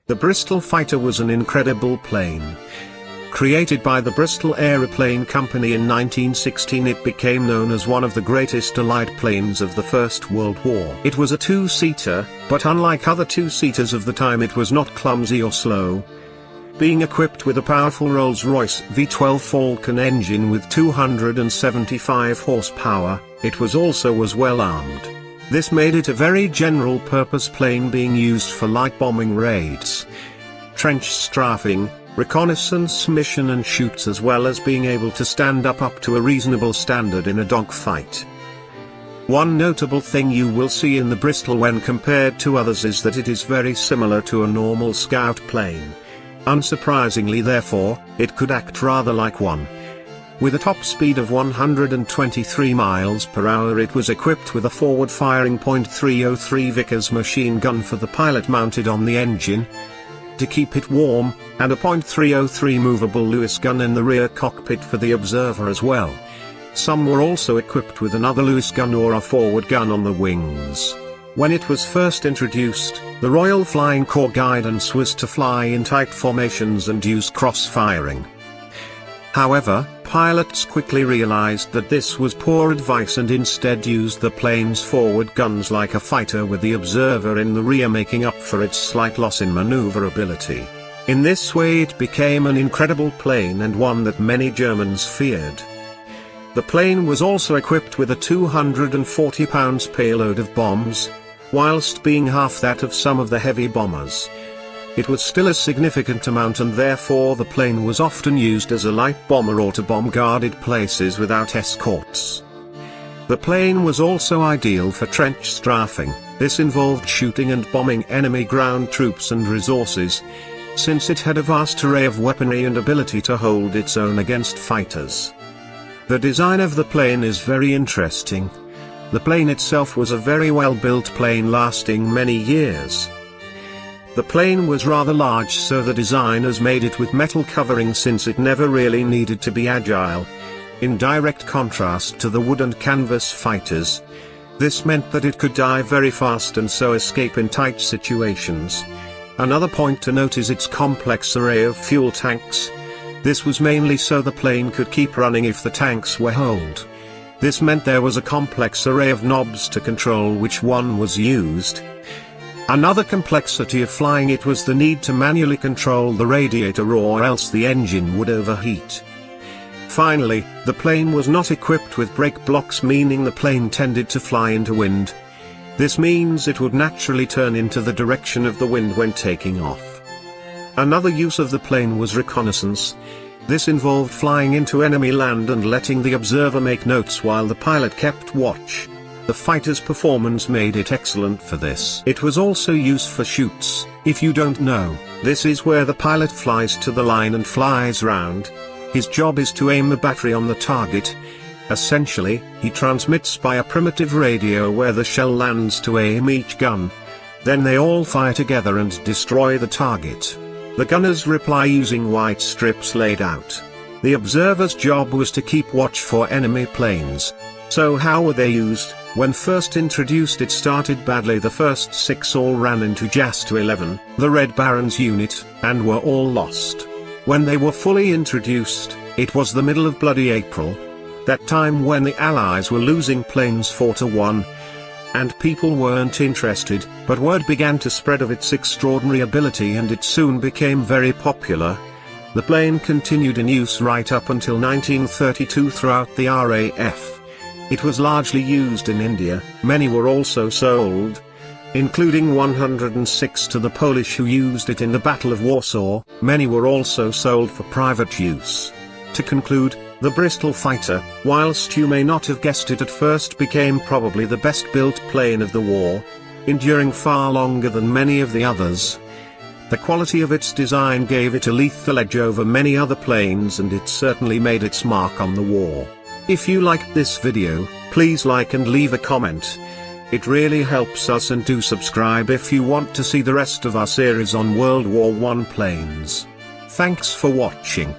The Bristol fighter was an incredible plane. Created by the Bristol Aeroplane Company in 1916, it became known as one of the greatest Allied planes of the First World War. It was a two-seater, but unlike other two-seaters of the time, it was not clumsy or slow. Being equipped with a powerful Rolls-Royce V12 Falcon engine with 275 horsepower, it was also as well armed. This made it a very general-purpose plane, being used for light bombing raids, trench strafing, reconnaissance mission and shoots, as well as being able to stand up to a reasonable standard in a dogfight. One notable thing you will see in the Bristol when compared to others is that it is very similar to a normal scout plane. Unsurprisingly, therefore, it could act rather like one. With a top speed of 123 miles per hour, it was equipped with a forward-firing .303 Vickers machine gun for the pilot mounted on the engine to keep it warm, and a .303 movable Lewis gun in the rear cockpit for the observer as well. Some were also equipped with another Lewis gun or a forward gun on the wings. When it was first introduced, the Royal Flying Corps guidance was to fly in tight formations and use cross-firing. However, pilots quickly realized that this was poor advice and instead used the plane's forward guns like a fighter, with the observer in the rear making up for its slight loss in maneuverability. In this way it became an incredible plane, and one that many Germans feared. The plane was also equipped with a 240 pounds payload of bombs, whilst being half that of some of the heavy bombers. It was still a significant amount, and therefore the plane was often used as a light bomber or to bomb guarded places without escorts. The plane was also ideal for trench strafing. This involved shooting and bombing enemy ground troops and resources, since it had a vast array of weaponry and ability to hold its own against fighters. The design of the plane is very interesting. The plane itself was a very well-built plane lasting many years. The plane was rather large, so the designers made it with metal covering since it never really needed to be agile. In direct contrast to the wood and canvas fighters, this meant that it could dive very fast and so escape in tight situations. Another point to note is its complex array of fuel tanks. This was mainly so the plane could keep running if the tanks were holed. This meant there was a complex array of knobs to control which one was used. Another complexity of flying it was the need to manually control the radiator, or else the engine would overheat. Finally, the plane was not equipped with brake blocks, meaning the plane tended to fly into wind. This means it would naturally turn into the direction of the wind when taking off. Another use of the plane was reconnaissance. This involved flying into enemy land and letting the observer make notes while the pilot kept watch. The fighter's performance made it excellent for this. It was also used for shoots. If you don't know, this is where the pilot flies to the line and flies round. His job is to aim the battery on the target. Essentially, he transmits by a primitive radio where the shell lands to aim each gun. Then they all fire together and destroy the target. The gunners reply using white strips laid out. The observer's job was to keep watch for enemy planes. So how were they used? When first introduced, it started badly. The first 6 all ran into JAS 11, the Red Baron's unit, and were all lost. When they were fully introduced, it was the middle of bloody April. That time when the Allies were losing planes 4-1. And people weren't interested, but word began to spread of its extraordinary ability, and it soon became very popular. The plane continued in use right up until 1932 throughout the RAF. It was largely used in India. Many were also sold, including 106 to the Polish who used it in the Battle of Warsaw. Many were also sold for private use. To conclude, the Bristol fighter, whilst you may not have guessed it at first, became probably the best built plane of the war, enduring far longer than many of the others. The quality of its design gave it a lethal edge over many other planes, and it certainly made its mark on the war. If you liked this video, please like and leave a comment. It really helps us, and do subscribe if you want to see the rest of our series on World War I planes. Thanks for watching.